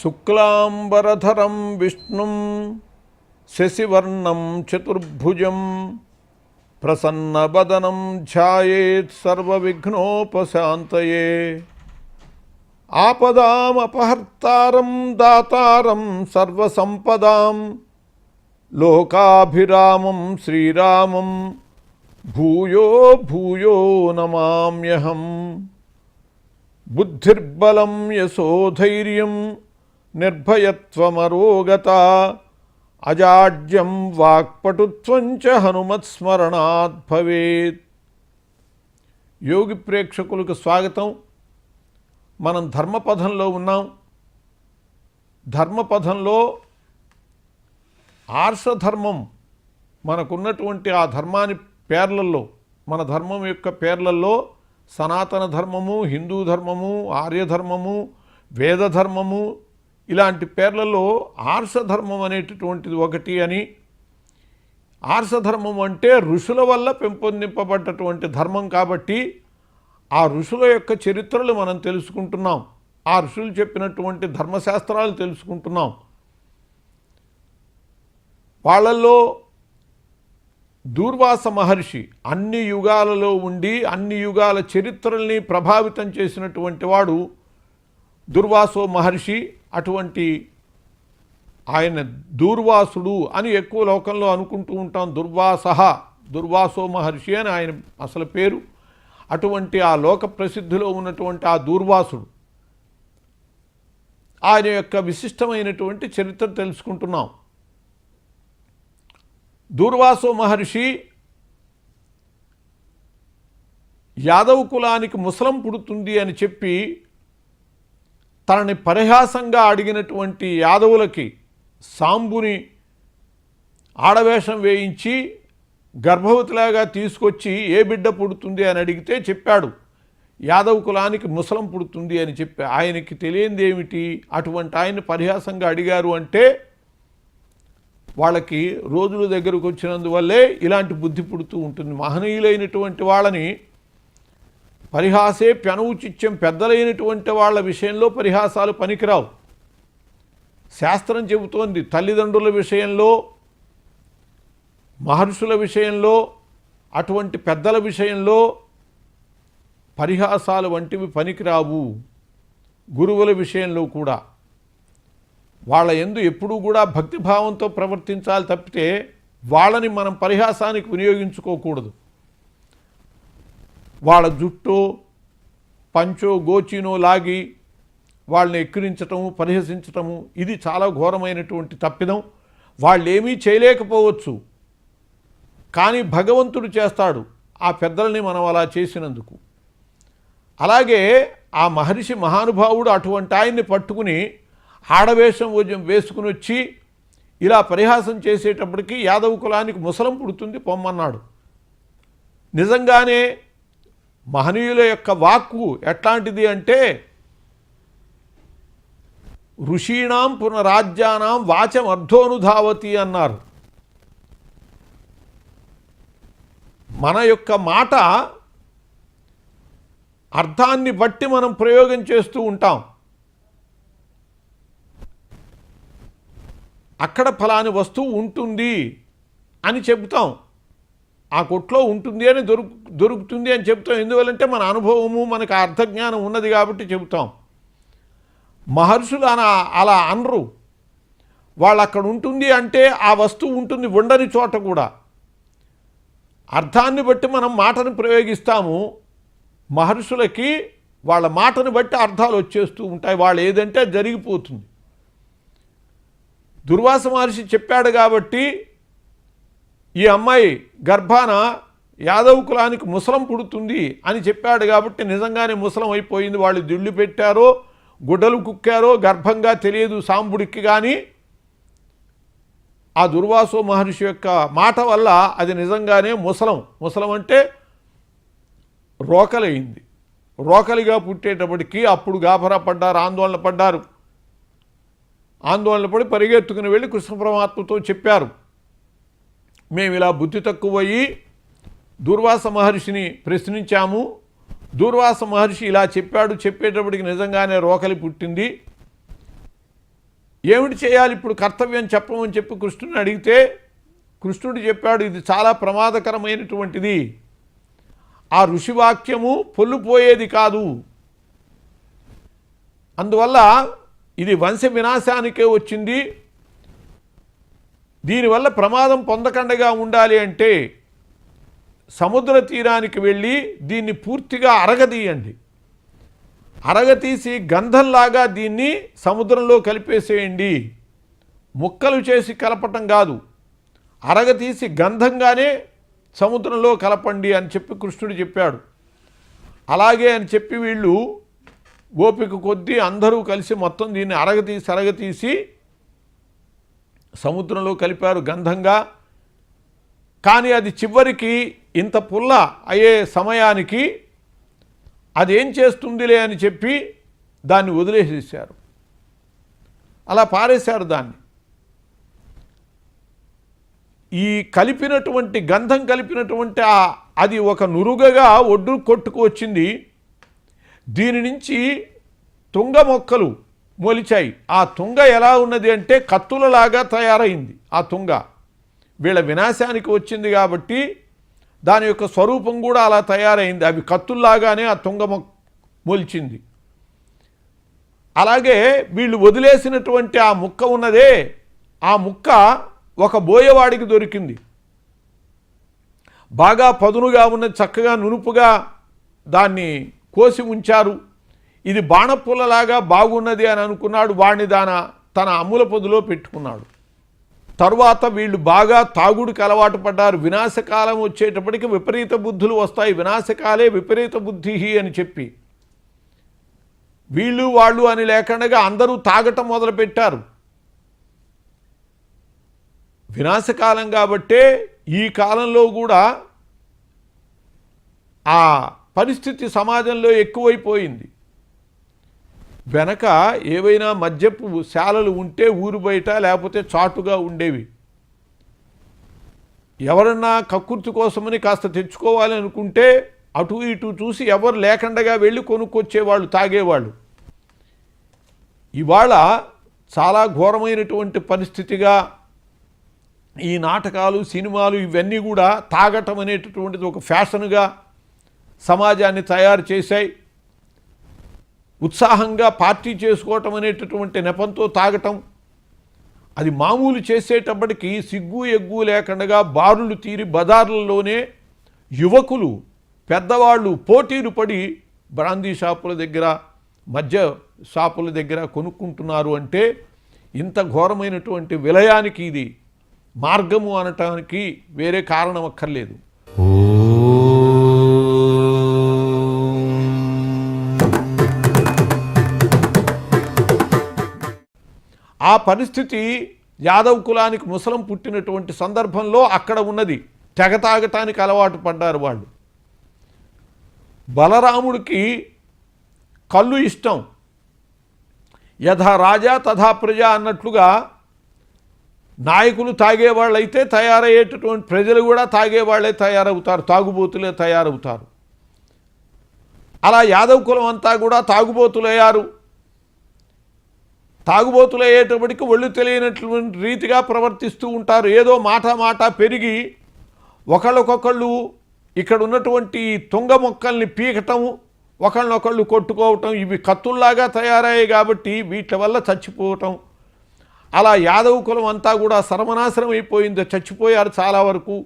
శుక్లాంబరధరం విష్ణుం శశివర్ణం చతుర్భుజం ప్రసన్నవదనం ధ్యాయేత్ సర్వవిఘ్నోపశాంతయే. ఆపదామపహర్తారం దాతారం సర్వసంపదాం లోకాభిరామం శ్రీరామం భూయో భూయో నమామ్యహం. బుద్ధిర్బలం యశోధైర్యం నిర్భయత్వమరోగత అజాడ్యం వాక్పటుత్వం చ హనుమత్స్మరణాత్ భవేత్. యోగి ప్రేక్షకులకు స్వాగతం. మనం ధర్మపథంలో ఉన్నాం. ధర్మపథంలో ఆర్షధర్మం మనకున్నటువంటి ఆ ధర్మాని పేర్లలో, మన ధర్మం యొక్క పేర్లలో సనాతన ధర్మము, హిందూ ధర్మము, ఆర్యధర్మము, వేదధర్మము ఇలాంటి పేర్లలో ఆర్షధర్మం అనేటటువంటిది ఒకటి అని. ఆర్షధర్మం అంటే ఋషుల వల్ల పెంపొందింపబడ్డటువంటి ధర్మం కాబట్టి ఆ ఋషుల యొక్క చరిత్రలు మనం తెలుసుకుంటున్నాం. ఆ ఋషులు చెప్పినటువంటి ధర్మశాస్త్రాలు తెలుసుకుంటున్నాం. వాళ్ళల్లో దూర్వాస మహర్షి అన్ని యుగాలలో ఉండి అన్ని యుగాల చరిత్రల్ని ప్రభావితం చేసినటువంటి వాడు దుర్వాసో మహర్షి. అటువంటి ఆయన దూర్వాసుడు అని ఎక్కువ లోకంలో అనుకుంటూ ఉంటాం. దుర్వాసో మహర్షి అని ఆయన అసలు పేరు. అటువంటి ఆ లోక ప్రసిద్ధిలో ఉన్నటువంటి ఆ దూర్వాసుడు, ఆయన యొక్క విశిష్టమైనటువంటి చరిత్ర తెలుసుకుంటున్నాం. దూర్వాసో మహర్షి యాదవ కులానికి ముసలం పుడుతుంది అని చెప్పి తనని పరిహాసంగా అడిగినటువంటి యాదవులకి సాంబుని ఆడవేషం వేయించి గర్భవతిలాగా తీసుకొచ్చి ఏ బిడ్డ పుడుతుంది అని అడిగితే చెప్పాడు, యాదవ కులానికి ముసలం పుడుతుంది అని చెప్పి. ఆయనకి తెలియంది ఏమిటి? అటువంటి ఆయన పరిహాసంగా అడిగారు అంటే వాళ్ళకి రోజుల దగ్గరకు వచ్చినందువల్లే ఇలాంటి బుద్ధి పుడుతూ ఉంటుంది. మహనీయులైనటువంటి వాళ్ళని పరిహాసే పెనవుచిత్యం. పెద్దలైనటువంటి వాళ్ళ విషయంలో పరిహాసాలు పనికిరావు. శాస్త్రం చెబుతోంది తల్లిదండ్రుల విషయంలో, మహర్షుల విషయంలో, అటువంటి పెద్దల విషయంలో పరిహాసాలు వంటివి పనికిరావు. గురువుల విషయంలో కూడా వాళ్ళ యందు ఎప్పుడూ కూడా భక్తిభావంతో ప్రవర్తించాలి తప్పితే వాళ్ళని మనం పరిహాసానికి వినియోగించుకోకూడదు. వాళ్ళ జుట్టో పంచో గోచినో లాగి వాళ్ళని ఎక్కిరించటము, పరిహసించటము ఇది చాలా ఘోరమైనటువంటి తప్పిదం. వాళ్ళు ఏమీ చేయలేకపోవచ్చు, కానీ భగవంతుడు చేస్తాడు ఆ పెద్దల్ని మనం అలా చేసినందుకు. అలాగే ఆ మహర్షి మహానుభావుడు అటువంటి ఆయన్ని పట్టుకుని ఆడవేషం వేసుకుని వచ్చి ఇలా పరిహాసం చేసేటప్పటికీ యాదవ కులానికి ముసలం పుడుతుంది పొమ్మన్నాడు. నిజంగానే మహనీయుల యొక్క వాక్కు ఎట్లాంటిది అంటే ఋషీణాం పునరాజ్యానాం వాచం అర్ధోనుధావతి అన్నారు. మన యొక్క మాట అర్థాన్ని బట్టి మనం ప్రయోగం చేస్తూ ఉంటాం. అక్కడ ఫలాని వస్తువు ఉంటుంది అని చెబుతాం, ఆ కొట్లో ఉంటుంది అని దొరుకుతుంది అని చెప్తాం. ఎందువల్లంటే మన అనుభవము, మనకు అర్థజ్ఞానం ఉన్నది కాబట్టి చెబుతాం. మహర్షులు అలా అనరు. వాళ్ళు అక్కడ ఉంటుంది అంటే ఆ వస్తువు ఉంటుంది, ఉండని చోట కూడా. అర్థాన్ని బట్టి మనం మాటను ప్రయోగిస్తాము. మహర్షులకి వాళ్ళ మాటను బట్టి అర్థాలు వచ్చేస్తూ ఉంటాయి. వాళ్ళు ఏదంటే జరిగిపోతుంది. దుర్వాస మహర్షి చెప్పాడు కాబట్టి ఈ అమ్మాయి గర్భాన యాదవ కులానికి ముసలం పుడుతుంది అని చెప్పాడు కాబట్టి నిజంగానే ముసలం అయిపోయింది. వాళ్ళు దిళ్ళు పెట్టారో గుడ్డలు కుక్కారో గర్భంగా తెలియదు సాంబుడికి, కానీ ఆ దుర్వాసో మహర్షి యొక్క మాట వల్ల అది నిజంగానే ముసలం అంటే రోకలైంది. రోకలిగా పుట్టేటప్పటికీ అప్పుడు గాభరా పడ్డారు, ఆందోళన పడ్డారు. ఆందోళన పడి పరిగెత్తుకుని వెళ్ళి కృష్ణ పరమాత్మతో చెప్పారు, మేము ఇలా బుద్ధి తక్కువయ్యి దూర్వాస మహర్షిని ప్రశ్నించాము, దూర్వాస మహర్షి ఇలా చెప్పాడు, చెప్పేటప్పటికి నిజంగానే రోకలి పుట్టింది, ఏమిటి చేయాలి ఇప్పుడు కర్తవ్యం చెప్పమని చెప్పి కృష్ణుని అడిగితే కృష్ణుడు చెప్పాడు, ఇది చాలా ప్రమాదకరమైనటువంటిది, ఆ ఋషివాక్యము పొల్లుపోయేది కాదు, అందువల్ల ఇది వంశ వినాశానికే వచ్చింది, దీనివల్ల ప్రమాదం పొందకండగా ఉండాలి అంటే సముద్ర తీరానికి వెళ్ళి దీన్ని పూర్తిగా అరగదీయండి, అరగతీసి గంధంలాగా దీన్ని సముద్రంలో కలిపేసేయండి, ముక్కలు చేసి కలపటం కాదు, అరగతీసి గంధంగానే సముద్రంలో కలపండి అని చెప్పి కృష్ణుడు చెప్పాడు. అలాగే అని చెప్పి వీళ్ళు ఓపిక కొద్దీ అందరూ కలిసి మొత్తం దీన్ని అరగతీసి సముద్రంలో కలిపారు గంధంగా. కానీ అది చివరికి ఇంత పుల్ల అయ్యే సమయానికి అదేం చేస్తుందిలే అని చెప్పి దాన్ని వదిలేసేసారు, అలా పారేశారు దాన్ని. ఈ కలిపినటువంటి గంధం కలిపినటువంటి అది ఒక నురుగగా ఒడ్డు కొట్టుకు వచ్చింది. దీని నుంచి తుంగ మొక్కలు మొలిచాయి. ఆ తుంగ ఎలా ఉన్నది అంటే కత్తులలాగా తయారైంది. ఆ తుంగ వీళ్ళ వినాశానికి వచ్చింది కాబట్టి దాని యొక్క స్వరూపం కూడా అలా తయారైంది. అవి కత్తుల్లాగానే ఆ తుంగ మొలిచింది. అలాగే వీళ్ళు వదిలేసినటువంటి ఆ ముక్క ఉన్నదే, ఆ ముక్క ఒక బోయవాడికి దొరికింది. బాగా పదునుగా ఉన్నది, చక్కగా నునుపుగా దాన్ని కోసి ఉంచారు. ఇది బాణపుల్లలాగా బాగున్నది అని అనుకున్నాడు. వాడిని తన అమ్ముల పొదులో పెట్టుకున్నాడు. తరువాత వీళ్ళు బాగా తాగుడికి అలవాటు పడ్డారు. వినాశకాలం వచ్చేటప్పటికి విపరీత బుద్ధులు వస్తాయి, వినాశకాలే విపరీత బుద్ధి అని చెప్పి వీళ్ళు వాళ్ళు అని లేకుండా అందరూ తాగటం మొదలుపెట్టారు. వినాశకాలం కాబట్టే ఈ కాలంలో కూడా ఆ పరిస్థితి సమాజంలో ఎక్కువైపోయింది. వెనక ఏవైనా మద్యపు శాలలు ఉంటే ఊరు బయట లేకపోతే చాటుగా ఉండేవి. ఎవరన్నా కక్కుర్తి కోసమని కాస్త తెచ్చుకోవాలి అనుకుంటే అటు ఇటు చూసి ఎవరు లేకుండా వెళ్ళి కొనుక్కొచ్చేవాళ్ళు, తాగేవాళ్ళు. ఇవాళ చాలా ఘోరమైనటువంటి పరిస్థితిగా ఈ నాటకాలు, సినిమాలు ఇవన్నీ కూడా తాగటం అనేటటువంటిది ఒక ఫ్యాషన్గా సమాజాన్ని తయారు చేశాయి. ఉత్సాహంగా పార్టీ చేసుకోవటం అనేటటువంటి నెపంతో తాగటం, అది మామూలు చేసేటప్పటికి సిగ్గు ఎగ్గు లేకుండా బారులు తీరి బజార్లలోనే యువకులు పెద్దవాళ్ళు పోటీలు పడి బ్రాందీ షాపుల దగ్గర, మద్య షాపుల దగ్గర కొనుక్కుంటున్నారు. అంటే ఇంత ఘోరమైనటువంటి విలయానికి ఇది మార్గము అనటానికి వేరే కారణం అక్కర్లేదు. ఆ పరిస్థితి యాదవ్ కులానికి ముసలం పుట్టినటువంటి సందర్భంలో అక్కడ ఉన్నది. తెగ తాగటానికి అలవాటు పడ్డారు వాళ్ళు. బలరాముడికి కళ్ళు ఇష్టం. యథా రాజా తథా ప్రజ అన్నట్లుగా నాయకులు తాగేవాళ్ళైతే తయారయ్యేటటువంటి ప్రజలు కూడా తాగేవాళ్లే తయారవుతారు, తాగుబోతులే తయారవుతారు. అలా యాదవ్ కులం అంతా కూడా తాగుబోతులయ్యారు. తాగుబోతులయ్యేటప్పటికి ఒళ్ళు తెలియనటువంటి రీతిగా ప్రవర్తిస్తూ ఉంటారు. ఏదో మాట పెరిగి ఒకళ్ళకొకళ్ళు ఇక్కడ ఉన్నటువంటి తుంగ మొక్కల్ని పీకటం, ఒకళ్ళనొకళ్ళు కొట్టుకోవటం, ఇవి కత్తుల్లాగా తయారయ్యాయి కాబట్టి వీటి వల్ల చచ్చిపోవటం. అలా యాదవ్ కులం అంతా కూడా సర్వనాశనం అయిపోయింది, చచ్చిపోయారు చాలా వరకు.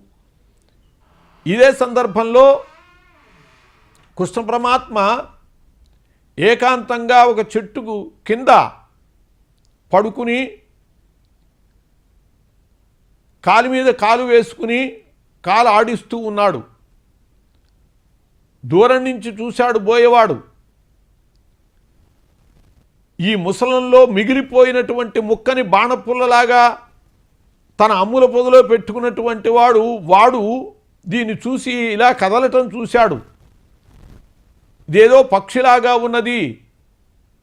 ఇదే సందర్భంలో కృష్ణ పరమాత్మ ఏకాంతంగా ఒక చెట్టుకు కింద పడుకుని కాలు మీద కాలు వేసుకుని కాలు ఆడిస్తూ ఉన్నాడు. దూరం నుంచి చూశాడు బోయేవాడు. ఈ ముసలంలో మిగిలిపోయినటువంటి ముక్కని బాణపుల్లలాగా తన అమ్ముల పొదలో పెట్టుకున్నటువంటి వాడు దీన్ని చూసి ఇలా కదలటం చూశాడు. ఇదేదో పక్షిలాగా ఉన్నది,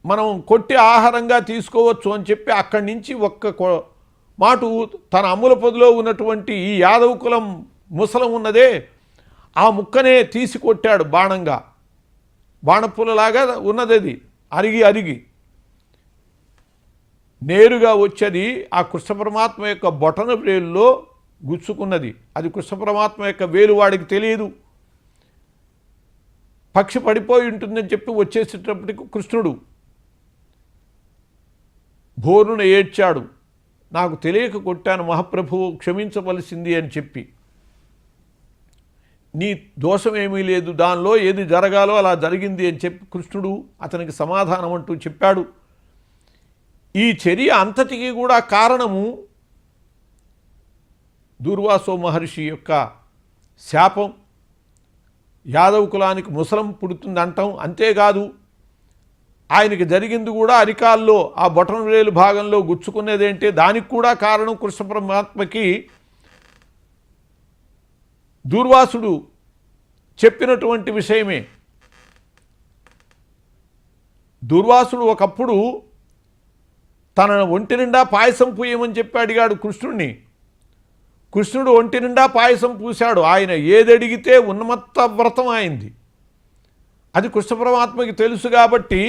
మనం కొట్టి ఆహారంగా తీసుకోవచ్చు అని చెప్పి అక్కడి నుంచి ఒక్క మాటు తన అమ్ముల పొదలో ఉన్నటువంటి ఈ యాదవ్ కులం ముసలం ఉన్నదే ఆ ముక్కనే తీసి కొట్టాడు బాణంగా. బాణపుల్లలాగా ఉన్నది అది, అరిగి నేరుగా వచ్చేది ఆ కృష్ణ పరమాత్మ యొక్క బొటన వేలులో గుచ్చుకున్నది. అది కృష్ణ పరమాత్మ యొక్క వేలు వాడికి తెలియదు. పక్షి పడిపోయి ఉంటుందని చెప్పి వచ్చేసేటప్పటికి కృష్ణుడు భోరున ఏడ్చాడు, నాకు తెలియక కొట్టాను మహాప్రభువు క్షమించవలసింది అని చెప్పి. నీ దోషం ఏమీ లేదు, దానిలో ఏది జరగాలో అలా జరిగింది అని చెప్పి కృష్ణుడు అతనికి సమాధానం అంటూ చెప్పాడు. ఈ చర్య అంతటికీ కూడా కారణము దూర్వాసో మహర్షి యొక్క శాపం. యాదవ కులానికి ముసలం పుడుతుంది అంటాం. అంతేకాదు ఆయనకి జరిగింది కూడా అరికాల్లో ఆ బొటన వేలు భాగంలో గుచ్చుకునేదేంటే దానికి కూడా కారణం కృష్ణ పరమాత్మకి దూర్వాసుడు చెప్పినటువంటి విషయమే. దూర్వాసుడు ఒకప్పుడు తన ఒంటి నిండా పాయసం పూయమని చెప్పి అడిగాడు కృష్ణుడిని. కృష్ణుడు ఒంటి నిండా పాయసం పూశాడు. ఆయన ఏదడిగితే ఉన్మత్త వ్రతం అయింది. అది కృష్ణ పరమాత్మకి తెలుసు కాబట్టి,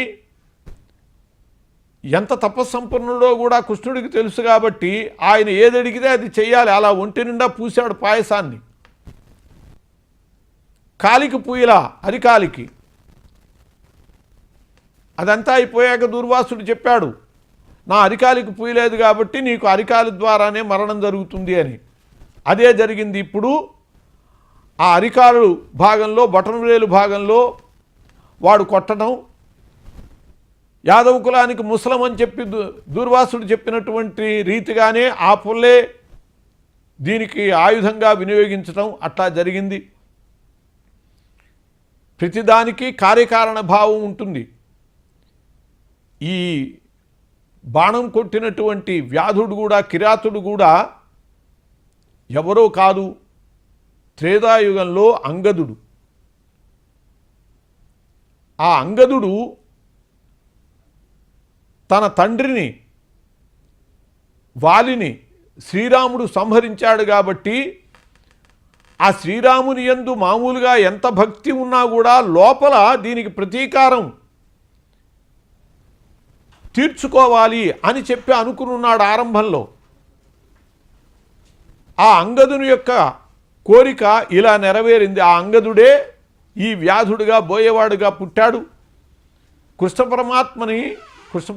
ఎంత తపస్సంపన్నుడో కూడా కృష్ణుడికి తెలుసు కాబట్టి ఆయన ఏదడిగితే అది చెయ్యాలి. అలా ఒంటి నిండా పూశాడు పాయసాన్ని. కాలికి పూయలా, అరికాలికి. అదంతా అయిపోయాక దూర్వాసుడు చెప్పాడు, నా అరికాలికి పూయలేదు కాబట్టి నీకు అరికాలి ద్వారానే మరణం జరుగుతుంది అని. అదే జరిగింది. ఇప్పుడు ఆ అరికాలు భాగంలో బొటనవేలు భాగంలో వాడు కొట్టడం, యాదవ కులానికి ముసలం అని చెప్పి దూర్వాసుడు చెప్పినటువంటి రీతిగానే ఆ పుల్లే దీనికి ఆయుధంగా వినియోగించడం అట్లా జరిగింది. ప్రతిదానికి కార్యకారణ భావం ఉంటుంది. ఈ బాణం కొట్టినటువంటి వ్యాధుడు కూడా, కిరాతుడు కూడా ఎవరో కాదు, త్రేతాయుగంలో అంగదుడు. ఆ అంగదుడు తన తండ్రిని వాలిని శ్రీరాముడు సంహరించాడు కాబట్టి ఆ శ్రీరాముని యందు మామూలుగా ఎంత భక్తి ఉన్నా కూడా లోపల దీనికి ప్రతీకారం తీర్చుకోవాలి అని చెప్పి అనుకున్నాడు ఆరంభంలో. ఆ అంగదుని యొక్క కోరిక ఇలా నెరవేరింది. ఆ అంగదుడే ఈ వ్యాధుడిగా బోయేవాడుగా పుట్టాడు. కృష్ణ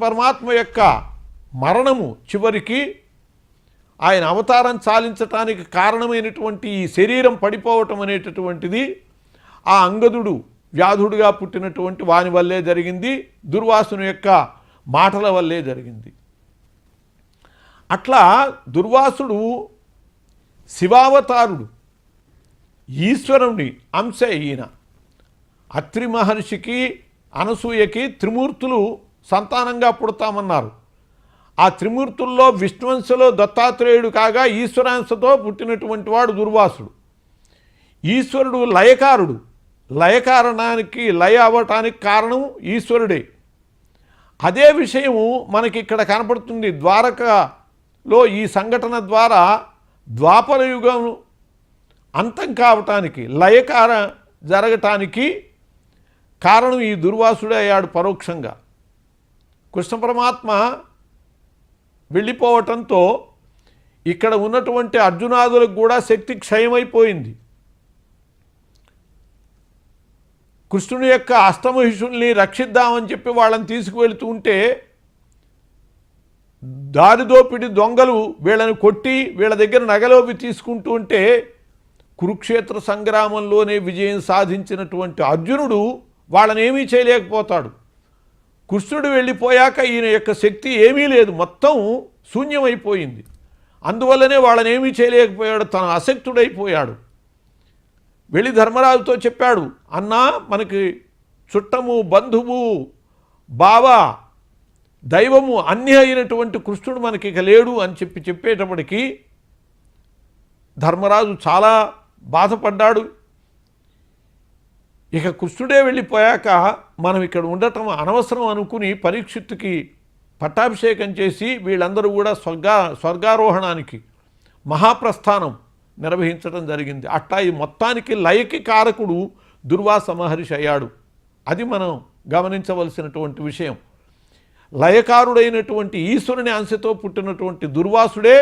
పరమాత్మ యొక్క మరణము చివరికి ఆయన అవతారం చాలించటానికి కారణమైనటువంటి ఈ శరీరం పడిపోవటం అనేటటువంటిది ఆ అంగదుడు వ్యాధుడిగా పుట్టినటువంటి వాని వల్లే జరిగింది. దుర్వాసుని యొక్క మాటల వల్లే జరిగింది. అట్లా దుర్వాసుడు శివావతారుడు, ఈశ్వరుని అంశ ఈయన. అత్రి మహర్షికి అనసూయకి త్రిమూర్తులు సంతానంగా పుడతామన్నారు. ఆ త్రిమూర్తుల్లో విష్ణువంశలో దత్తాత్రేయుడు కాగా ఈశ్వరాంశతో పుట్టినటువంటి వాడు దుర్వాసుడు. ఈశ్వరుడు లయకారుడు. లయకారణానికి లయ అవ్వటానికి కారణం ఈశ్వరుడే. అదే విషయము మనకి ఇక్కడ కనపడుతుంది. ద్వారకలో ఈ సంఘటన ద్వారా ద్వాపర యుగం అంతం కావటానికి, లయకార జరగటానికి కారణం ఈ దుర్వాసుడే అయ్యాడు పరోక్షంగా. కృష్ణ పరమాత్మ వెళ్ళిపోవటంతో ఇక్కడ ఉన్నటువంటి అర్జునాదులకు కూడా శక్తి క్షయమైపోయింది. కృష్ణుని యొక్క అష్టమహిషుల్ని రక్షిద్దామని చెప్పి వాళ్ళని తీసుకువెళుతూ ఉంటే దారిదోపిడి దొంగలు వీళ్ళని కొట్టి వీళ్ళ దగ్గర నగలోవి తీసుకుంటూ ఉంటే కురుక్షేత్ర సంగ్రామంలోనే విజయం సాధించినటువంటి అర్జునుడు వాళ్ళని ఏమీ చేయలేకపోతాడు. కృష్ణుడు వెళ్ళిపోయాక ఈయన యొక్క శక్తి ఏమీ లేదు, మొత్తం శూన్యమైపోయింది. అందువల్లనే వాళ్ళని ఏమీ చేయలేకపోయాడు, తన అశక్తుడైపోయాడు. వెళ్ళి ధర్మరాజుతో చెప్పాడు, అన్నా మనకి చుట్టము, బంధువు, బావ, దైవము అన్నీ అయినటువంటి కృష్ణుడు మనకి ఇక లేడు అని చెప్పేటప్పటికీ ధర్మరాజు చాలా బాధపడ్డాడు. ఇక కృష్ణుడే వెళ్ళిపోయాక మనం ఇక్కడ ఉండటం అనవసరం అనుకుని పరీక్షిత్తుకి పట్టాభిషేకం చేసి వీళ్ళందరూ కూడా స్వర్గారోహణానికి మహాప్రస్థానం నిర్వహించడం జరిగింది. అట్లా ఈ మొత్తానికి లయకి కారకుడు దుర్వాస మహర్షి అయ్యాడు. అది మనం గమనించవలసినటువంటి విషయం. లయకారుడైనటువంటి ఈశ్వరుని అంశతో పుట్టినటువంటి దుర్వాసుడే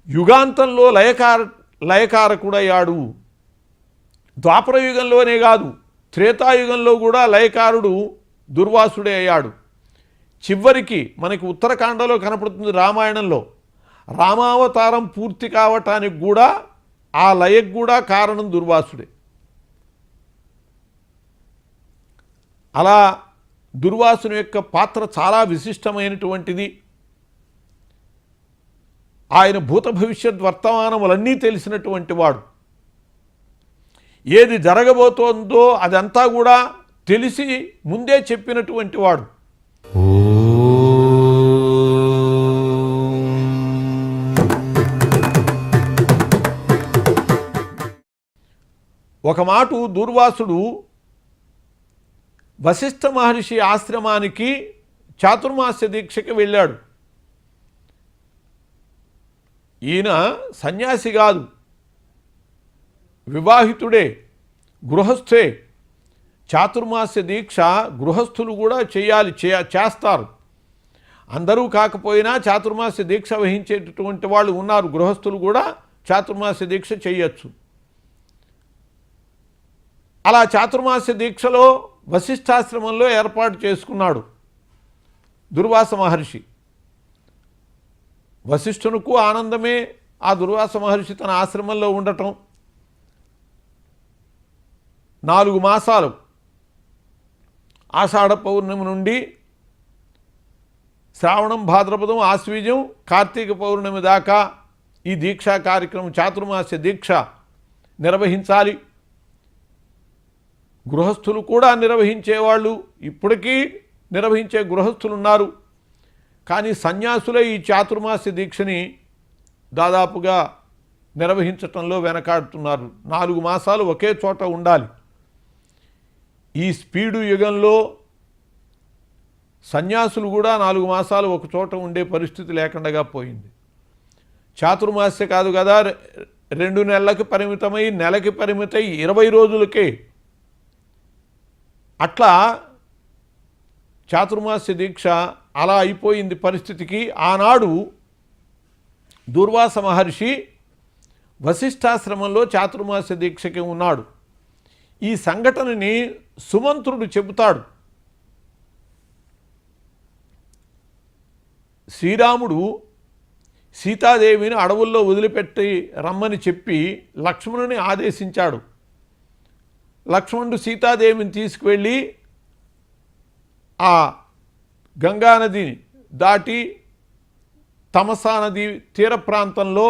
యుగాంతంలో లయకారకుడయ్యాడు. ద్వాపర యుగంలోనే కాదు, త్రేతాయుగంలో కూడా లయకారుడు దుర్వాసుడే అయ్యాడు. చివరికి మనకి ఉత్తరకాండలో కనపడుతుంది, రామాయణంలో రామావతారం పూర్తి కావటానికి కూడా ఆ లయకు కూడా కారణం దుర్వాసుడే. అలా దుర్వాసుని యొక్క పాత్ర చాలా విశిష్టమైనటువంటిది. ఆయన భూత భవిష్యత్ వర్తమానములన్నీ తెలిసినటువంటి వాడు. ఏది జరగబోతోందో అదంతా కూడా తెలిసి ముందే చెప్పినటువంటి వాడు. ఒక మాటు దుర్వాసుడు వశిష్ఠ మహర్షి ఆశ్రమానికి చాతుర్మాస్య దీక్షకి వెళ్ళాడు. ఈయన సన్యాసి కాదు, వివాహితుడే, గృహస్థే. చాతుర్మాస్య దీక్ష గృహస్థులు కూడా చేస్తారు. అందరూ కాకపోయినా చాతుర్మాస్య దీక్ష వహించేటటువంటి వాళ్ళు ఉన్నారు. గృహస్థులు కూడా చాతుర్మాస్య దీక్ష చేయొచ్చు. అలా చాతుర్మాస్య దీక్షలో వశిష్ఠాశ్రమంలో ఏర్పాటు చేసుకున్నాడు దుర్వాస మహర్షి. వశిష్ఠునుకు ఆనందమే ఆ దుర్వాస మహర్షి తన ఆశ్రమంలో ఉండటం. 4 మాసాలు ఆషాఢ పౌర్ణమి నుండి శ్రావణం, భాద్రపదం, ఆశ్వీజం, కార్తీక పౌర్ణమి దాకా ఈ దీక్షా కార్యక్రమం, చాతుర్మాస్య దీక్ష నిర్వహించాలి. గృహస్థులు కూడా నిర్వహించేవాళ్ళు, ఇప్పటికీ నిర్వహించే గృహస్థులు ఉన్నారు. కానీ సన్యాసులే ఈ చాతుర్మాస్య దీక్షని దాదాపుగా నిర్వహించటంలో వెనకాడుతున్నారు. 4 మాసాలు ఒకే చోట ఉండాలి. ఈ స్పీడు యుగంలో సన్యాసులు కూడా 4 మాసాలు ఒక చోట ఉండే పరిస్థితి లేకుండా పోయింది. చాతుర్మాస్య కాదు కదా, 2 నెలలకు పరిమితమై, నెలకి పరిమితమై 20 రోజులకే అట్లా చాతుర్మాస్య దీక్ష అలా అయిపోయింది పరిస్థితికి. ఆనాడు దుర్వాస మహర్షి వశిష్ఠాశ్రమంలో చాతుర్మాస్య దీక్షకి ఉన్నాడు. ఈ సంఘటనని సుమంత్రుడు చెబుతాడు. శ్రీరాముడు సీతాదేవిని అడవుల్లో వదిలిపెట్టి రమ్మని చెప్పి లక్ష్మణుని ఆదేశించాడు. లక్ష్మణుడు సీతాదేవిని తీసుకువెళ్ళి ఆ గంగానదిని దాటి తమసా నది తీర ప్రాంతంలో,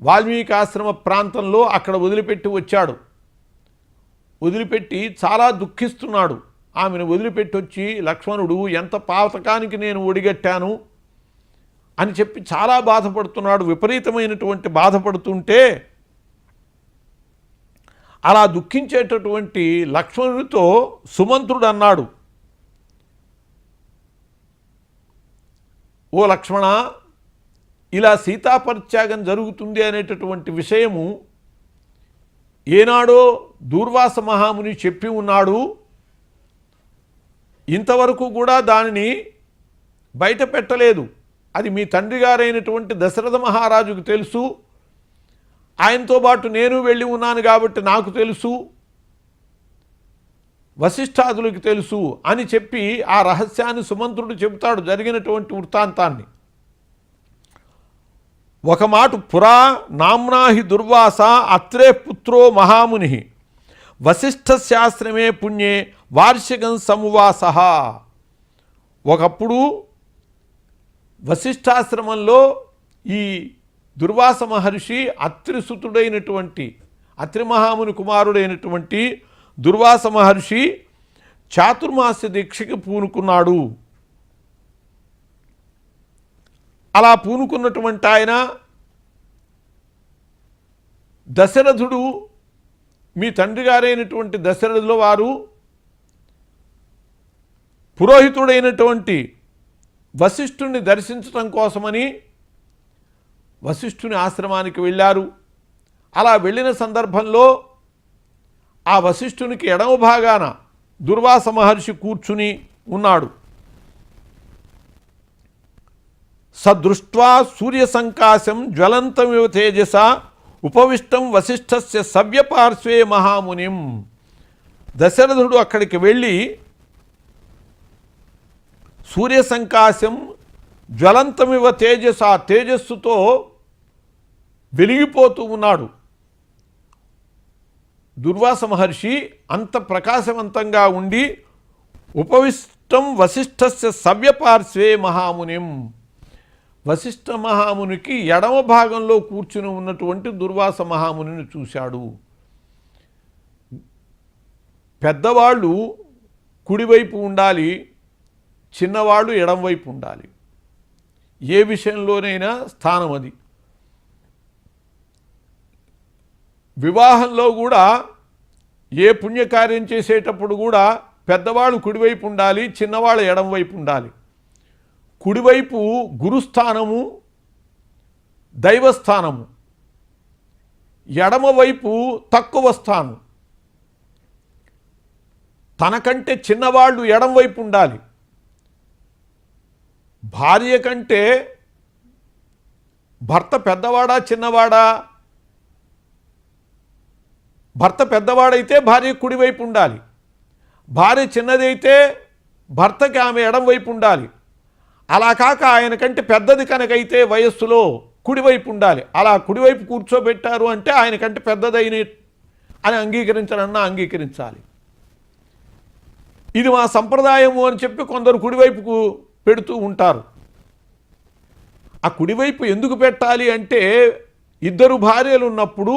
వాల్మీకి ఆశ్రమ ప్రాంతంలో అక్కడ వదిలిపెట్టి వచ్చాడు. వదిలిపెట్టి చాలా దుఃఖిస్తున్నాడు. ఆమెను వదిలిపెట్టి వచ్చి లక్ష్మణుడు ఎంత పాతకానికి నేను ఒడిగట్టాను అని చెప్పి చాలా బాధపడుతున్నాడు. విపరీతమైనటువంటి బాధపడుతుంటే అలా దుఃఖించేటటువంటి లక్ష్మణుడితో సుమంత్రుడు అన్నాడు, ఓ లక్ష్మణ, ఇలా సీతాపరిత్యాగం జరుగుతుంది అనేటటువంటి విషయము ఏనాడో దూర్వాస మహాముని చెప్పి ఉన్నాడు. ఇంతవరకు కూడా దానిని బయట పెట్టలేదు. అది మీ తండ్రి గారైనటువంటి దశరథ మహారాజుకు తెలుసు, ఆయనతో పాటు నేను వెళ్ళి ఉన్నాను కాబట్టి నాకు తెలుసు, వశిష్ఠాదులకు తెలుసు అని చెప్పి ఆ రహస్యాన్ని సుమంత్రుడు చెబుతాడు, జరిగినటువంటి వృత్తాంతాన్ని. ఒక మాట, పురా నామ్నాహి దుర్వాస అత్రే పుత్రో మహాముని వశిష్ఠశాస్త్రమే పుణ్యే వార్షికం సమువాస. ఒకప్పుడు వశిష్ఠాశ్రమంలో ఈ దుర్వాస మహర్షి అత్రిసుతుడైనటువంటి, అత్రి మహాముని కుమారుడైనటువంటి దుర్వాస మహర్షి చాతుర్మాస్య దీక్షకి పూనుకున్నాడు. అలా పూనుకున్నటువంటి ఆయన దశరథుడు, మీ తండ్రి గారైనటువంటి దశరథుల వారు పురోహితుడైనటువంటి వశిష్ఠుని దర్శించడం కోసమని వశిష్ఠుని ఆశ్రమానికి వెళ్ళారు. అలా వెళ్ళిన సందర్భంలో ఆ వశిష్ఠునికి ఎడమ భాగాన దుర్వాస మహర్షి కూర్చుని ఉన్నాడు. సదృష్ట్వా సూర్యసంకాశం జ్వలంతమివ తేజస ఉపవిష్టం వశిష్ఠస్య సవ్యపార్శ్వే మహామునిం. దశరథుడు అక్కడికి వెళ్ళి సూర్యసంకాశం జ్వలంతమివ తేజస, తేజస్సుతో వెలిగిపోతూ ఉన్నాడు. దుర్వాస మహర్షి అంత ప్రకాశవంతంగా ఉండి ఉపవిష్టం వశిష్ఠస్య సవ్యపార్శ్వే మహామునిం, వశిష్ఠ మహామునికి ఎడమ భాగంలో కూర్చుని ఉన్నటువంటి దుర్వాస మహామునిని చూశాడు. పెద్దవాళ్ళు కుడివైపు ఉండాలి, చిన్నవాళ్ళు ఎడంవైపు ఉండాలి. ఏ విషయంలోనైనా స్థానం అది. వివాహంలో కూడా ఏ పుణ్యకార్యం చేసేటప్పుడు కూడా పెద్దవాళ్ళు కుడివైపు ఉండాలి, చిన్నవాళ్ళు ఎడంవైపు ఉండాలి. కుడివైపు గురుస్థానము, దైవస్థానము, ఎడమవైపు తక్కువ స్థానం. తనకంటే చిన్నవాళ్ళు ఎడంవైపు ఉండాలి. భార్య కంటే భర్త పెద్దవాడా చిన్నవాడా? భర్త పెద్దవాడైతే భార్య కుడివైపు ఉండాలి. భార్య చిన్నదైతే భర్తకి ఆమె ఎడంవైపు ఉండాలి. అలా కాక ఆయన కంటే పెద్దది కనుకైతే వయస్సులో కుడివైపు ఉండాలి. అలా కుడివైపు కూర్చోబెట్టారు అంటే ఆయన కంటే పెద్దదైన అని అంగీకరించాలన్నా అంగీకరించాలి. ఇది మా సంప్రదాయము అని చెప్పి కొందరు కుడివైపుకు పెడుతూ ఉంటారు. ఆ కుడివైపు ఎందుకు పెట్టాలి అంటే, ఇద్దరు భార్యలు ఉన్నప్పుడు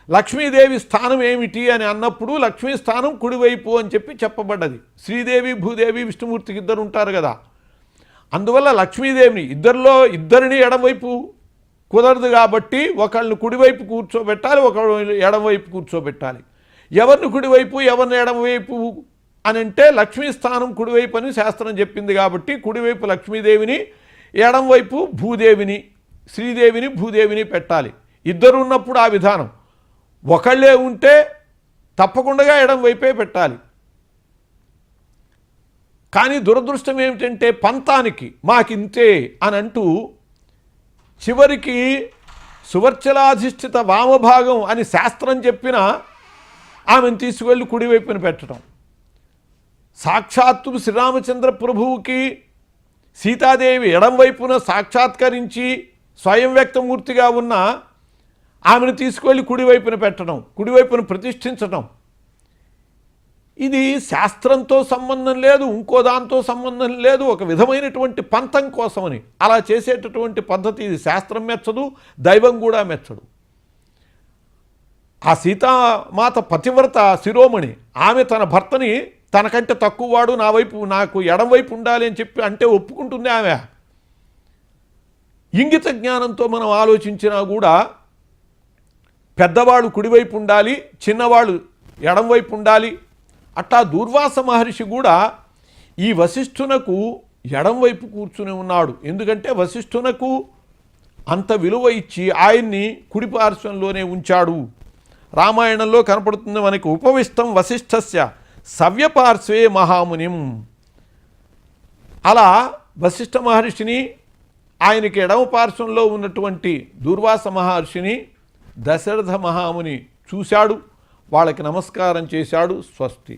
లక్ష్మీదేవి స్థానం ఏమిటి అని అన్నప్పుడు లక్ష్మీ స్థానం కుడివైపు అని చెప్పి చెప్పబడ్డది. శ్రీదేవి భూదేవి విష్ణుమూర్తికి ఇద్దరు ఉంటారు కదా, అందువల్ల లక్ష్మీదేవిని ఇద్దరిని ఎడమవైపు కుదరదు కాబట్టి ఒకళ్ళని కుడివైపు కూర్చోబెట్టాలి, ఒకళ్ళు ఎడమవైపు కూర్చోబెట్టాలి. ఎవరిని కుడివైపు ఎవరిని ఎడమవైపు అని అంటే లక్ష్మీ స్థానం కుడివైపు అని శాస్త్రం చెప్పింది కాబట్టి కుడివైపు లక్ష్మీదేవిని, ఎడంవైపు భూదేవిని, శ్రీదేవిని భూదేవిని పెట్టాలి. ఇద్దరు ఉన్నప్పుడు ఆ విధానం. ఒకళ్ళే ఉంటే తప్పకుండా ఎడంవైపే పెట్టాలి. కానీ దురదృష్టం ఏమిటంటే పంతానికి మాకింతే అని అంటూ చివరికి సువర్చలాధిష్ఠిత వామభాగం అని శాస్త్రం చెప్పినా ఆమెను తీసుకువెళ్ళి కుడివైపున పెట్టడం. సాక్షాత్తు శ్రీరామచంద్ర ప్రభువుకి సీతాదేవి ఎడంవైపున సాక్షాత్కరించి స్వయం వ్యక్తమూర్తిగా ఉన్న ఆమెను తీసుకువెళ్ళి కుడివైపున పెట్టడం, కుడివైపున ప్రతిష్ఠించడం. ఇది శాస్త్రంతో సంబంధం లేదు, ఇంకో దాంతో సంబంధం లేదు, ఒక విధమైనటువంటి పంతం కోసమని అలా చేసేటటువంటి పద్ధతి. ఇది శాస్త్రం మెచ్చదు, దైవం కూడా మెచ్చడు. ఆ సీతామాత పతివ్రత శిరోమణి, ఆమె తన భర్తని తనకంటే తక్కువవాడు, నాకు ఎడంవైపు ఉండాలి అని చెప్పి అంటే ఒప్పుకుంటుంది ఆమె. ఇంగిత జ్ఞానంతో మనం ఆలోచించినా కూడా పెద్దవాళ్ళు కుడివైపు ఉండాలి, చిన్నవాళ్ళు ఎడంవైపు ఉండాలి. అట్టా దుర్వాస మహర్షి కూడా ఈ వశిష్ఠునకు ఎడంవైపు కూర్చుని ఉన్నాడు. ఎందుకంటే వశిష్ఠునకు అంత విలువ ఇచ్చి ఆయన్ని కుడి పార్శ్వంలోనే ఉంచాడు. రామాయణంలో కనపడుతుంది మనకి, ఉపవిష్టం వశిష్ఠస్య సవ్యపార్శ్వే మహామునిం. అలా వశిష్ఠ మహర్షిని, ఆయనకి ఎడమ పార్శ్వంలో ఉన్నటువంటి దుర్వాస మహర్షిని దశరథ మహాముని చూశాడు. వాళ్ళకి నమస్కారం చేశాడు. స్వస్తి.